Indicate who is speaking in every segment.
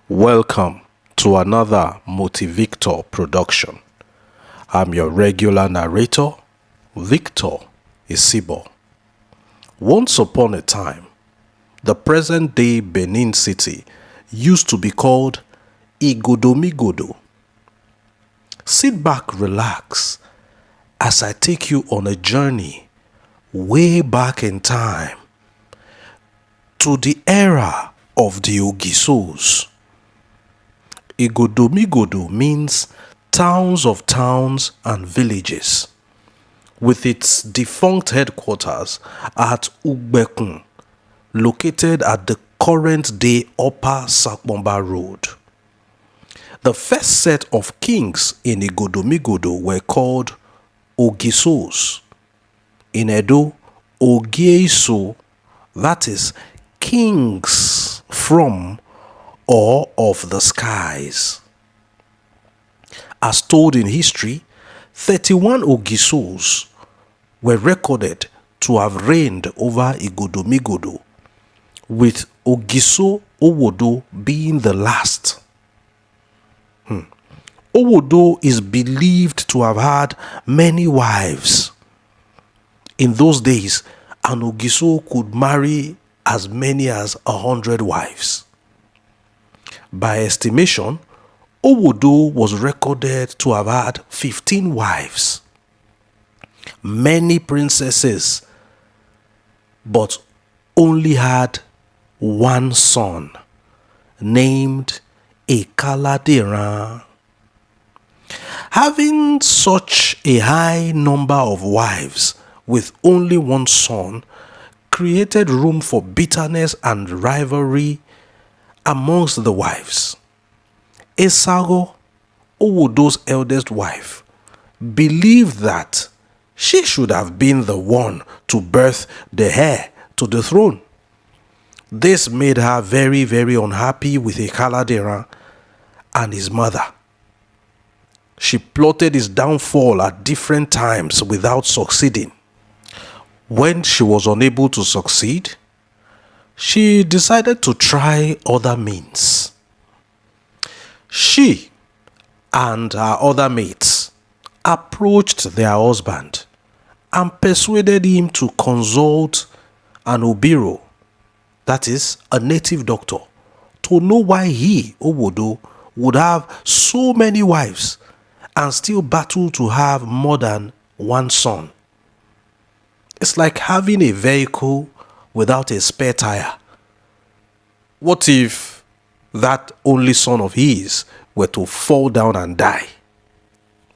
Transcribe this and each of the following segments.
Speaker 1: Welcome to another MOTIVICTOR production. I'm your regular narrator, Victor Isibo. Once upon a time, the present-day Benin city used to be called Igodomigodo. Sit back, relax, as I take you on a journey way back in time to the era of the Oisos. Igodomigodo means towns of towns and villages, with its defunct headquarters at Ugbekun, located at the current-day Upper Sakbomba Road. The first set of kings in Igodomigodo were called Oisos. In Edo, Oiso, that is, kings from or of the skies. As told in history, 31 Oisos were recorded to have reigned over Igodomigodo, with Oiso Owodo being the last. Owodo is believed to have had many wives. In those days, an Oiso could marry as many as 100 wives. By estimation, Owodo was recorded to have had 15 wives, many princesses, but only had one son named Ekaladerhan. Having such a high number of wives with only one son created room for bitterness and rivalry amongst the wives. Esago, Owodo's eldest wife, believed that she should have been the one to birth the heir to the throne. This made her very, very unhappy with Ekaladerhan and his mother. She plotted his downfall at different times without succeeding. When she was unable to succeed, she decided to try other means. She and her other mates approached their husband and persuaded him to consult an obiro, that is, a native doctor, to know why he, Owodo, would have so many wives and still battle to have more than one son. It's like having a vehicle without a spare tire. What if that only son of his were to fall down and die?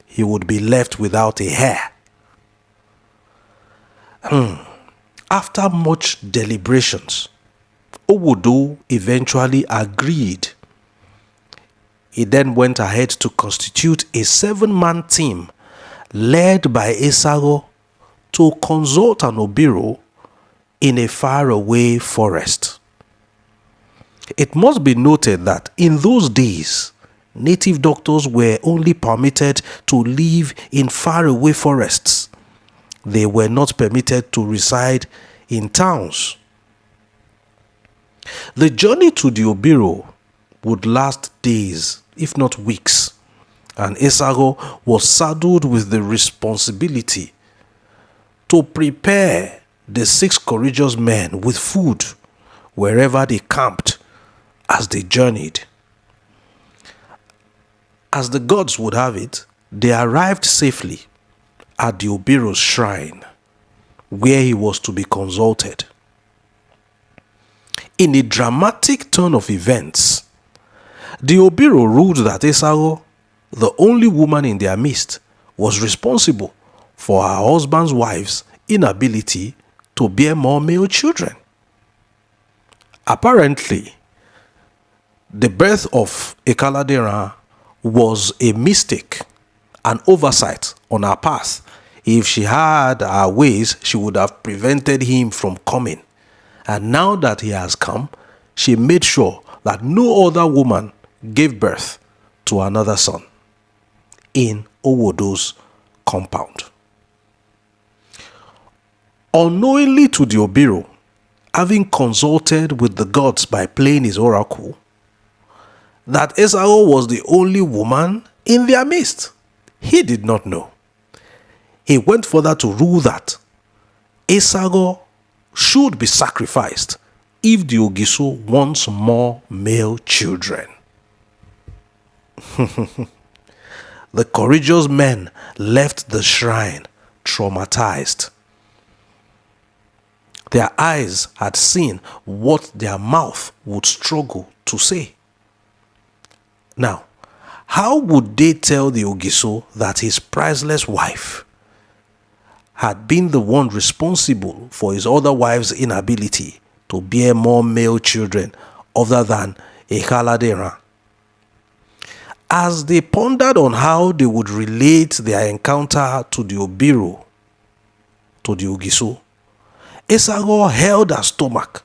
Speaker 1: He would be left without a heir. After much deliberations, Owodo eventually agreed. He then went ahead to constitute a 7-man team led by Esago to consult an obiro in a faraway forest. It must be noted that in those days, native doctors were only permitted to live in faraway forests. They were not permitted to reside in towns. The journey to the obiro would last days, if not weeks, and Esago was saddled with the responsibility to prepare the 6 courageous men with food wherever they camped as they journeyed. As the gods would have it, they arrived safely at the Obiro's shrine, where he was to be consulted. In a dramatic turn of events, the Obiro ruled that Esago, the only woman in their midst, was responsible for her husband's wife's inability to bear more male children. Apparently, the birth of Ekaladerhan was a mistake, an oversight on her part. If she had her ways, she would have prevented him from coming. And now that he has come, she made sure that no other woman gave birth to another son in Owodo's compound. Unknowingly to the obiro, having consulted with the gods by playing his oracle, that Esau was the only woman in their midst. He did not know. He went further to rule that Esau should be sacrificed if the Ogiso wants more male children. The courageous men left the shrine traumatized. Their eyes had seen what their mouth would struggle to say. Now, how would they tell the Ogiso that his priceless wife had been the one responsible for his other wife's inability to bear more male children other than Ekaladerhan? As they pondered on how they would relate their encounter to the Obiru, to the Ogiso, Esau held her stomach,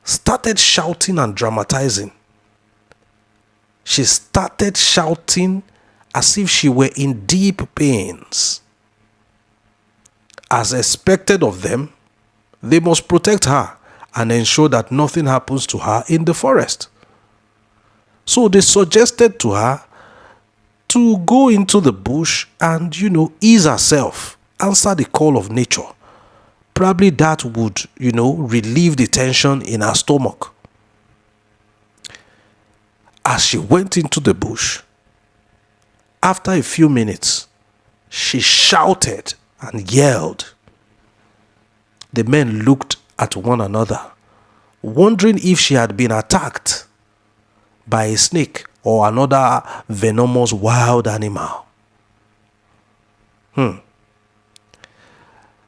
Speaker 1: started shouting and dramatizing. She started shouting as if she were in deep pains. As expected of them, they must protect her and ensure that nothing happens to her in the forest. So they suggested to her to go into the bush and, ease herself, answer the call of nature. Probably that would, relieve the tension in her stomach. As she went into the bush, after a few minutes, she shouted and yelled. The men looked at one another, wondering if she had been attacked by a snake or another venomous wild animal.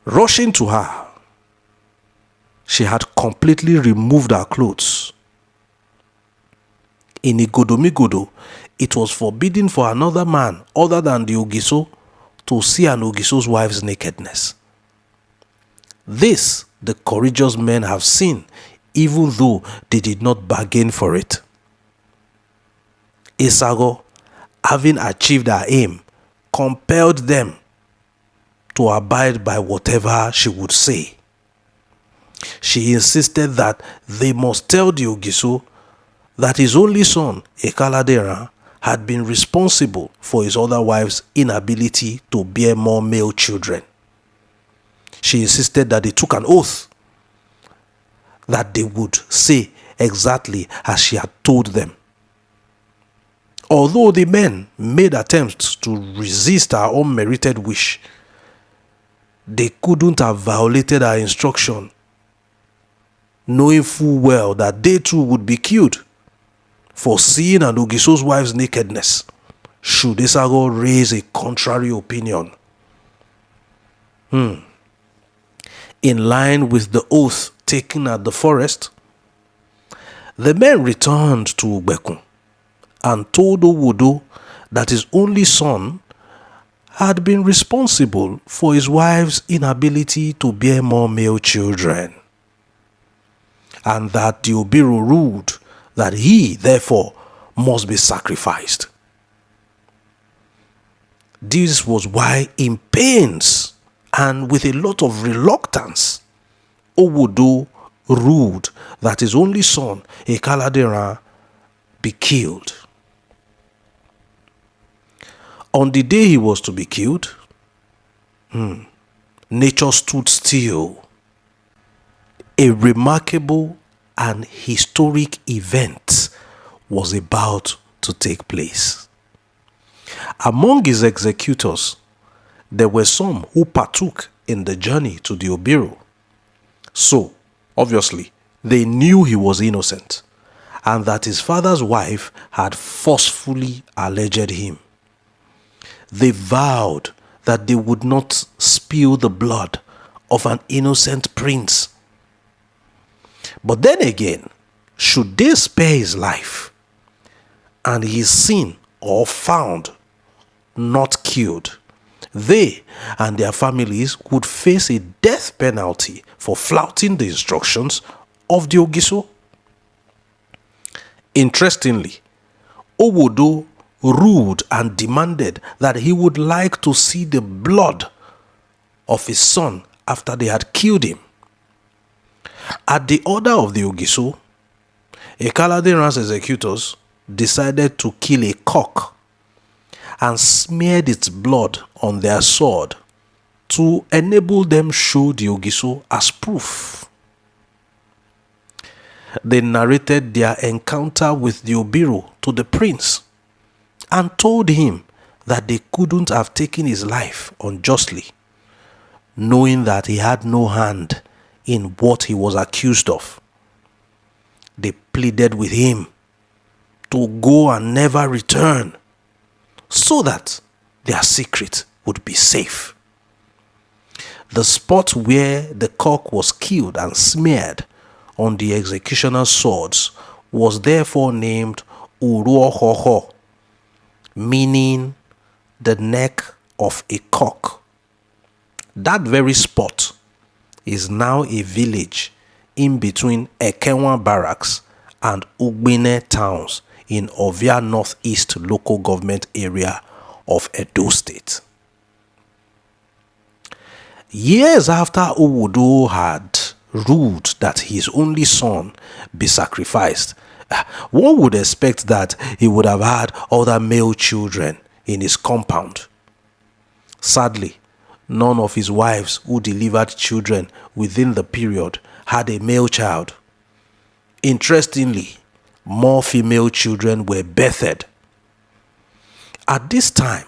Speaker 1: Rushing to her, she had completely removed her clothes. In Igodomigodo, it was forbidden for another man other than the Ogiso to see an Ogiso's wife's nakedness. This the courageous men have seen, even though they did not bargain for it. Esau, having achieved her aim, compelled them to abide by whatever she would say. She insisted that they must tell the Ogiso that his only son, Ekaladerhan, had been responsible for his other wife's inability to bear more male children. She insisted that they took an oath that they would say exactly as she had told them. Although the men made attempts to resist her unmerited wish, they couldn't have violated her instruction, knowing full well that they too would be killed for seeing an Ogiso's wife's nakedness, should Esau raise a contrary opinion. In line with the oath taken at the forest, the men returned to Ugbekun and told Owodo that his only son had been responsible for his wife's inability to bear more male children, and that the Obiru ruled that he, therefore, must be sacrificed. This was why, in pains and with a lot of reluctance, Owodo ruled that his only son, Ekaladerhan, be killed. On the day he was to be killed, nature stood still. A remarkable and historic event was about to take place. Among his executors, there were some who partook in the journey to the Obiru. So, obviously, they knew he was innocent and that his father's wife had forcefully alleged him. They vowed that they would not spill the blood of an innocent prince. But then again, should they spare his life and he is seen or found not killed, they and their families would face a death penalty for flouting the instructions of the Ogiso. Interestingly, Owodo ruled and demanded that he would like to see the blood of his son after they had killed him. At the order of the Ogiso, Ekaladerhan's executors decided to kill a cock and smeared its blood on their sword to enable them show the ogiso as proof. They narrated their encounter with the obiro to the prince and told him that they couldn't have taken his life unjustly, knowing that he had no hand in what he was accused of. They pleaded with him to go and never return so that their secret would be safe. The spot where the cock was killed and smeared on the executioner's swords was therefore named Uruohoho, meaning the neck of a cock. That very spot is now a village in between Ekenwa Barracks and Ugbene towns in Ovia Northeast local government area of Edo State. Years after Owudu had ruled that his only son be sacrificed, one would expect that he would have had other male children in his compound. Sadly, none of his wives who delivered children within the period had a male child. Interestingly, more female children were birthed. At this time,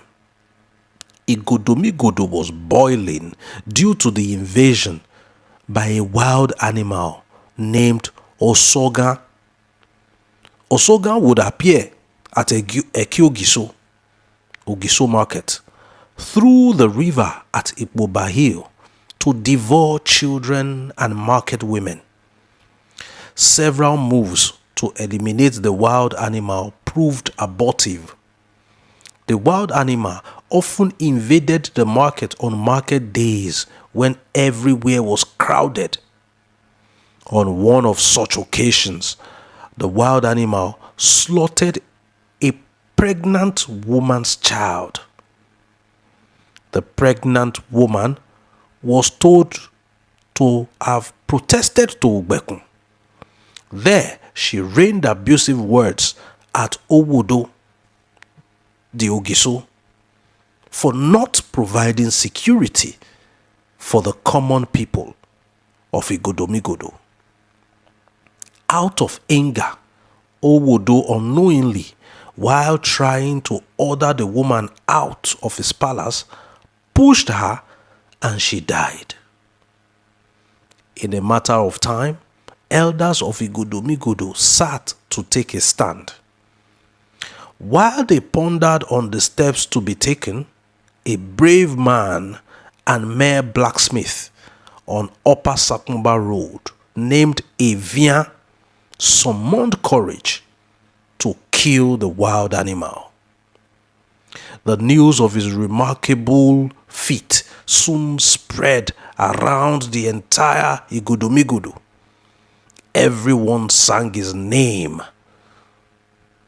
Speaker 1: Igodomigodo was boiling due to the invasion by a wild animal named Osoga. Osoga would appear at Ekiogiso, Ogiso market, through the river at Ikpoba Hill to devour children and market women. Several moves to eliminate the wild animal proved abortive. The wild animal often invaded the market on market days when everywhere was crowded. On one of such occasions, the wild animal slaughtered a pregnant woman's child. The pregnant woman was told to have protested to Ugbekun. There, she rained abusive words at Owudu, the Ogiso, for not providing security for the common people of Igodomigodo. Out of anger, Owudu unknowingly, while trying to order the woman out of his palace, pushed her and she died. In a matter of time, elders of Igodomigodo sat to take a stand. While they pondered on the steps to be taken, a brave man and mere blacksmith on Upper Sakumba Road named Evian summoned courage to kill the wild animal. The news of his remarkable feat soon spread around the entire Igodomigodo. Everyone sang his name.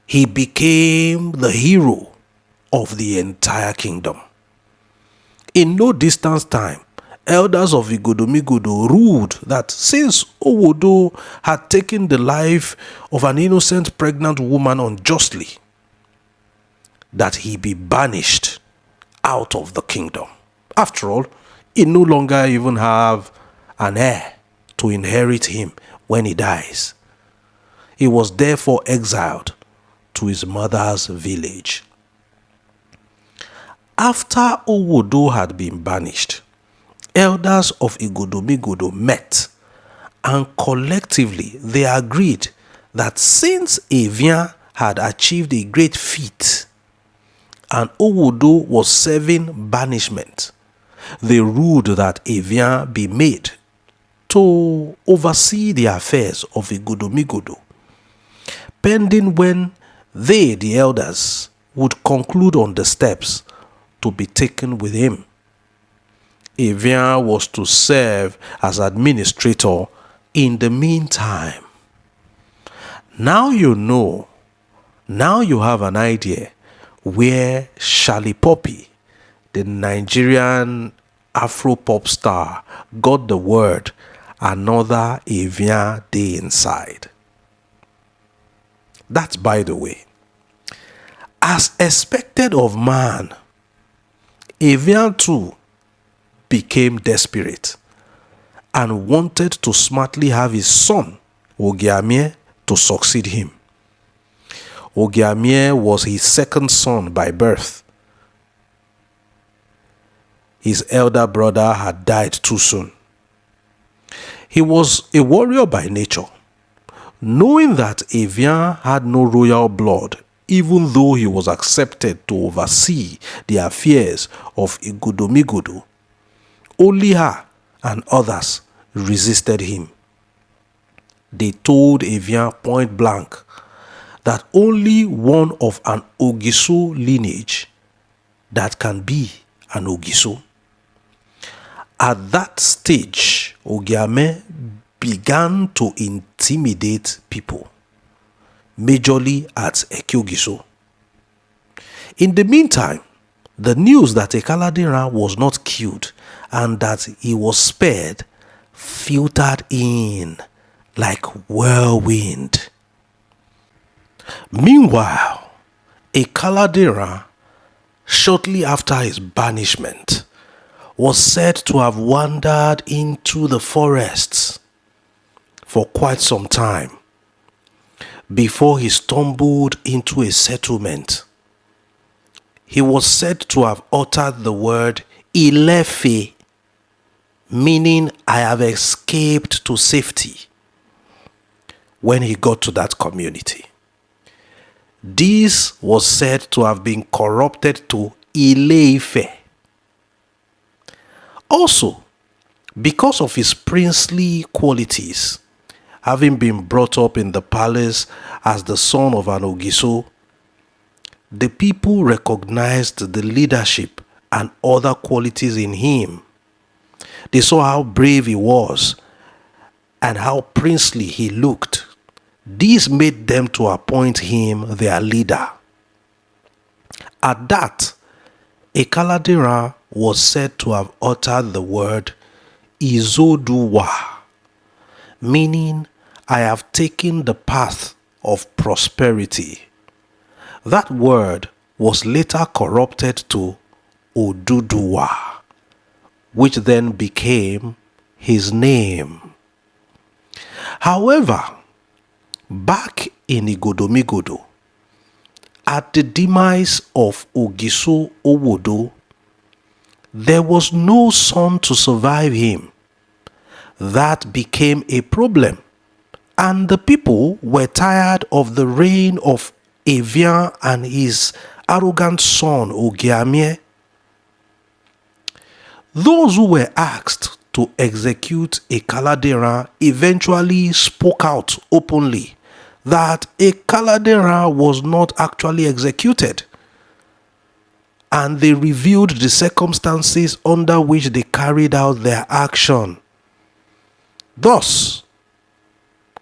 Speaker 1: He became the hero of the entire kingdom. In no distant time, elders of Igodomigodo ruled that since Owudu had taken the life of an innocent pregnant woman unjustly, that he be banished out of the kingdom. After all, he no longer even have an heir to inherit him when he dies. He was therefore exiled to his mother's village. After Owudu had been banished, elders of Igodomigodo met and collectively they agreed that since Evian had achieved a great feat and Owudu was serving banishment, they ruled that Evian be made to oversee the affairs of Igodomigodo, pending when they, the elders, would conclude on the steps to be taken with him. Evian was to serve as administrator in the meantime. Now you know, now you have an idea where Shali Poppy, the Nigerian Afro pop star, got the word another Evian day inside. That's by the way. As expected of man, Evian too became desperate and wanted to smartly have his son, Ogiamie, to succeed him. Ogiamie was his second son by birth. His elder brother had died too soon. He was a warrior by nature. Knowing that Evian had no royal blood, even though he was accepted to oversee the affairs of Igbodomigodo, only her and others resisted him. They told Evian point blank that only one of an Ogiso lineage that can be an Ogiso. At that stage, Ogiamie began to intimidate people, majorly at Ekyogiso. In the meantime, the news that Ekaladerhan was not killed and that he was spared filtered in like whirlwind. Meanwhile, Ekaladerhan, shortly after his banishment, was said to have wandered into the forests for quite some time before he stumbled into a settlement. He was said to have uttered the word Ilé-Ifè, meaning I have escaped to safety, when he got to that community. This was said to have been corrupted to Ilé-Ifè. Also, because of his princely qualities, having been brought up in the palace as the son of an Ogiso, the people recognized the leadership and other qualities in him. They saw how brave he was and how princely he looked. This made them to appoint him their leader. At that, Ekaladerhan was said to have uttered the word Odùduwà, meaning I have taken the path of prosperity. That word was later corrupted to Odùduwà, which then became his name. However, back in Igbodomigodo, at the demise of Ogiso Owodo, there was no son to survive him. That became a problem, and the people were tired of the reign of Evian and his arrogant son Ogiamie. Those who were asked to execute Ekaladerhan eventually spoke out openly that Ekaladerhan was not actually executed, and they revealed the circumstances under which they carried out their action. Thus,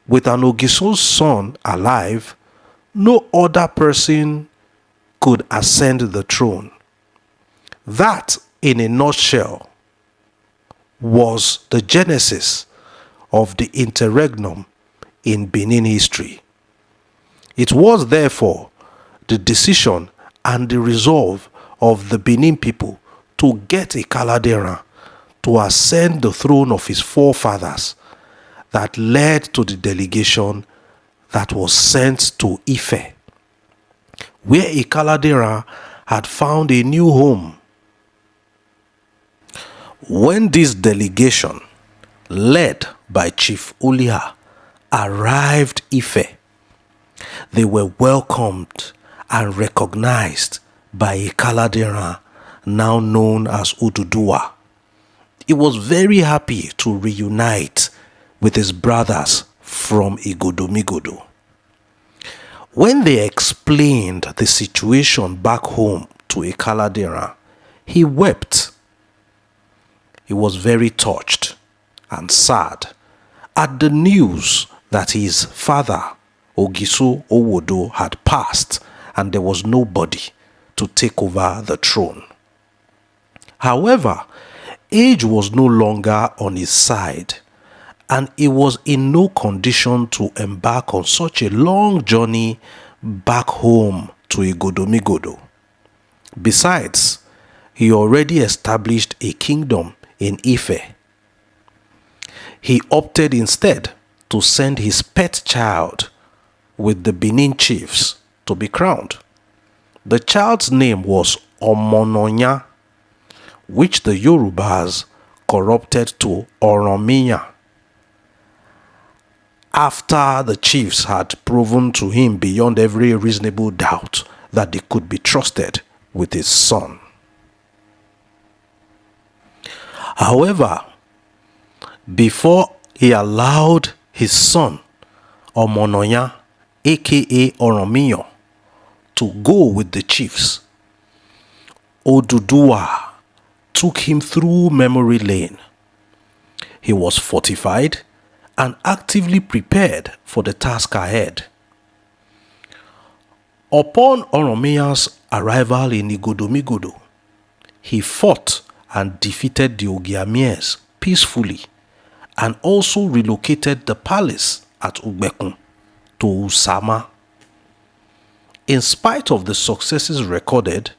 Speaker 1: with an Ogiso's son alive, no other person could ascend the throne. That, in a nutshell, was the genesis of the interregnum in Benin history. It was therefore the decision and the resolve of the Benin people to get Ekaladerhan to ascend the throne of his forefathers that led to the delegation that was sent to Ife, where Ekaladerhan had found a new home. When this delegation, led by Chief Ulia, arrived Ife, they were welcomed and recognized by Ekaladerhan, now known as Odùduwà. He was very happy to reunite with his brothers from Igbodomigodo. When they explained the situation back home to Ekaladerhan, he wept. He was very touched and sad at the news that his father, Ogiso Owodo, had passed and there was nobody to take over the throne. However, age was no longer on his side, and he was in no condition to embark on such a long journey back home to Igodomigodo. Besides, he already established a kingdom in Ife. He opted instead to send his pet child with the Benin chiefs to be crowned. The child's name was Omononya, which the Yorubas corrupted to Oromiya, after the chiefs had proven to him beyond every reasonable doubt that they could be trusted with his son. However, before he allowed his son, Omononya, aka Oromiyo, to go with the chiefs, Oduduwa took him through memory lane. He was fortified and actively prepared for the task ahead. Upon Oromiya's arrival in Igodomigodo, he fought and defeated the Yesteryears peacefully and also relocated the palace at Ugbekun to Usama. In spite of the successes recorded,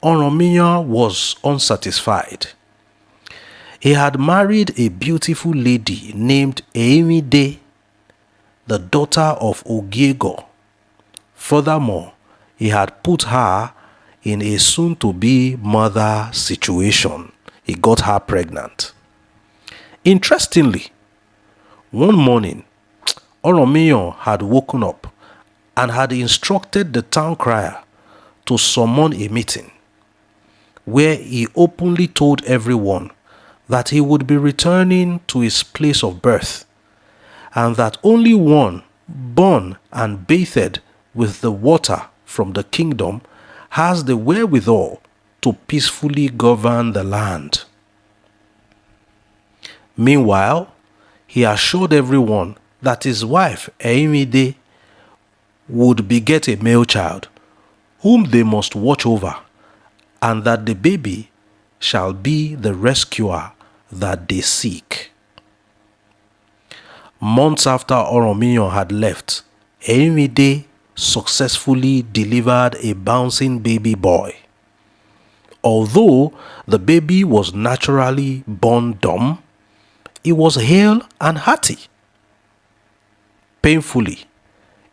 Speaker 1: Oromiya was unsatisfied. He had married a beautiful lady named Eimide, the daughter of Ogiego. Furthermore, he had put her in a soon-to-be mother situation. He got her pregnant. Interestingly, one morning, Oromiya had woken up and had instructed the town crier to summon a meeting, where he openly told everyone that he would be returning to his place of birth, and that only one born and bathed with the water from the kingdom has the wherewithal to peacefully govern the land. Meanwhile, he assured everyone that his wife, Eimide, would beget a male child, whom they must watch over, and that the baby shall be the rescuer that they seek. Months after Oromiya had left, Eimide successfully delivered a bouncing baby boy. Although the baby was naturally born dumb, he was hale and hearty. Painfully,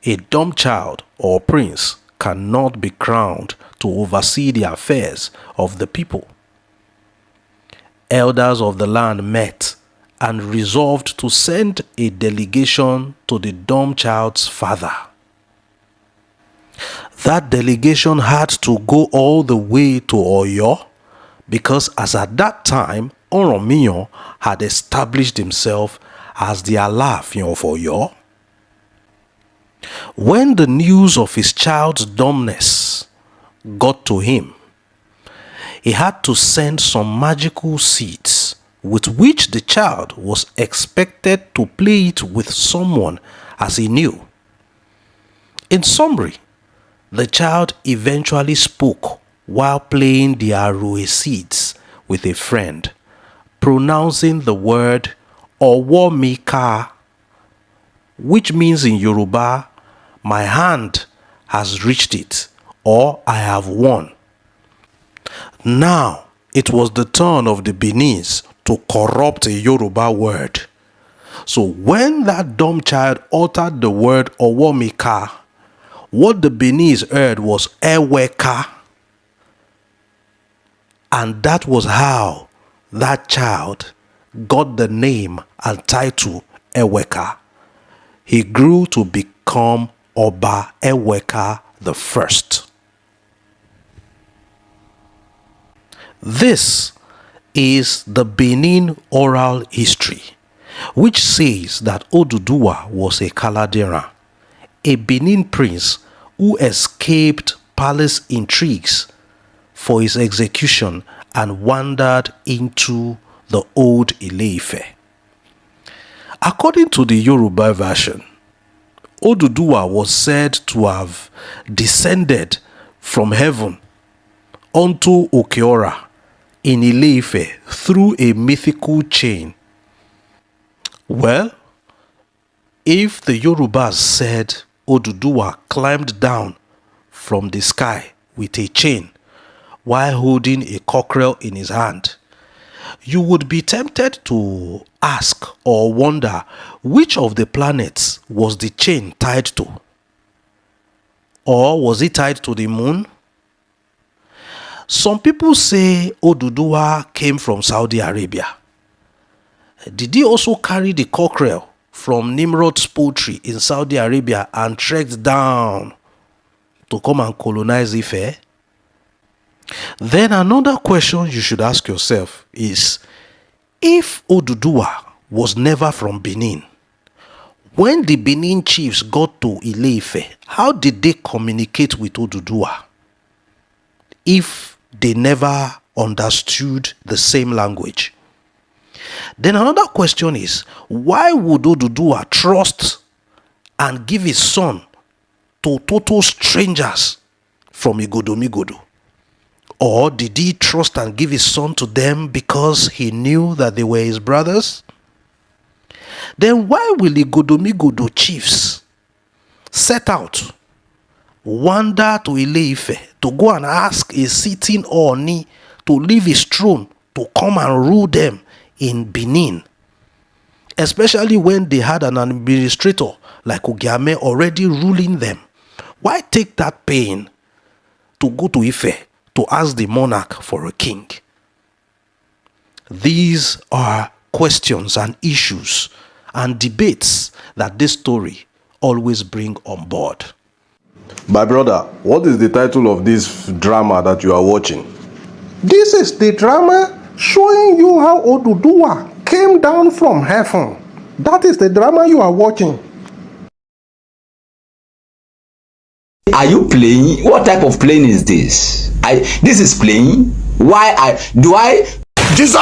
Speaker 1: a dumb child or prince cannot be crowned to oversee the affairs of the people. Elders of the land met and resolved to send a delegation to the dumb child's father. That delegation had to go all the way to Oyo because, as at that time, Oromiya had established himself as the Alaafin of Oyo. When the news of his child's dumbness got to him, he had to send some magical seeds with which the child was expected to play it with someone as he knew. In summary, the child eventually spoke while playing the aroe seeds with a friend, pronouncing the word Owomika, which means in Yoruba, "My hand has reached it," or "I have won." Now it was the turn of the Beninese to corrupt a Yoruba word. So when that dumb child uttered the word Owomika, what the Beninese heard was Eweka. And that was how that child got the name and title Eweka. He grew to become Oba Eweka the First. This is the Benin oral history, which says that Oduduwa was Ekaladerhan, a Benin prince who escaped palace intrigues for his execution and wandered into the old Ilé-Ifè. According to the Yoruba version, Oduduwa was said to have descended from heaven onto Okeora in Ilé-Ifè through a mythical chain. Well, if the Yorubas said Oduduwa climbed down from the sky with a chain while holding a cockerel in his hand, you would be tempted to ask or wonder which of the planets was the chain tied to. Or was it tied to the moon? Some people say Oduduwa came from Saudi Arabia. Did he also carry the cockerel from Nimrod's poultry in Saudi Arabia and trekked down to come and colonize Ife? Then another question you should ask yourself is, if Oduduwa was never from Benin, when the Benin chiefs got to Ilé-Ifè, how did they communicate with Oduduwa if they never understood the same language? Then another question is, why would Oduduwa trust and give his son to total strangers from Igodomigodo? Or did he trust and give his son to them because he knew that they were his brothers? Then why will the Igodomigodo chiefs set out, wander to Ilé-Ifè to go and ask a sitting Oni to leave his throne to come and rule them in Benin? Especially when they had an administrator like Ogiame already ruling them. Why take that pain to go to Ife to ask the monarch for a king? These are questions and issues and debates that this story always bring on board.
Speaker 2: My brother, what is the title of this drama that you are watching?
Speaker 3: This is the drama showing you how Oduduwa came down from heaven. That is the drama you are watching.
Speaker 4: Are you playing? What type of playing is this? This is playing. Why Jesus!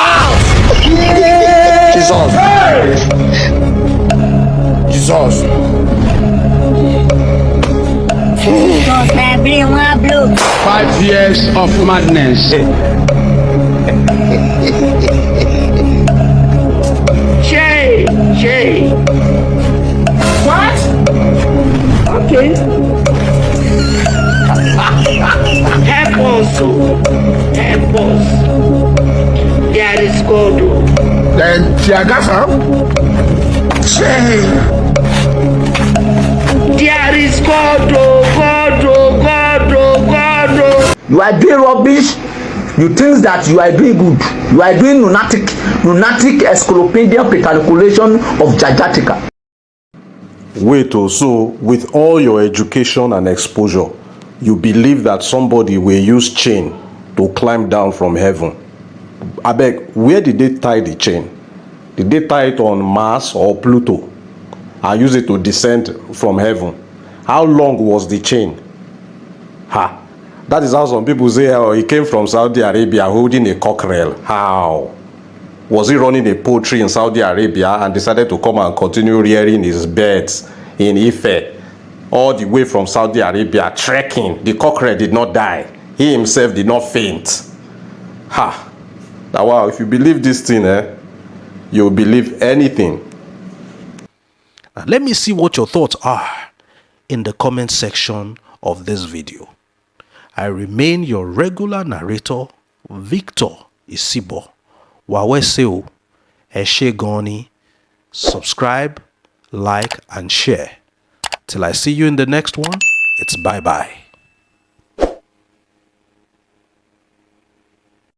Speaker 3: Jesus! Hey! Jesus!
Speaker 5: 5 years of madness. Shay. What? Okay. Help us. There is God.
Speaker 3: Then Tiagasa?
Speaker 5: Shay. There is God.
Speaker 4: You are doing rubbish. You think that you are doing good. You are doing lunatic encyclopedia pre-calculation of Jajatica.
Speaker 2: Wait, so with all your education and exposure, you believe that somebody will use chain to climb down from heaven? Abeg, where did they tie the chain? Did they tie it on Mars or Pluto and use it to descend from heaven? How long was the chain? That is how some people say, oh, he came from Saudi Arabia holding a cockerel. How? Was he running a poultry in Saudi Arabia and decided to come and continue rearing his birds in Ife? All the way from Saudi Arabia, trekking. The cockerel did not die. He himself did not faint. Now, wow, if you believe this thing, you'll believe anything.
Speaker 1: Now, let me see what your thoughts are in the comment section of this video. I remain your regular narrator, Victor Isibo. Waweseo, Eshe Goni. Subscribe, like, and share. Till I see you in the next one, it's bye-bye.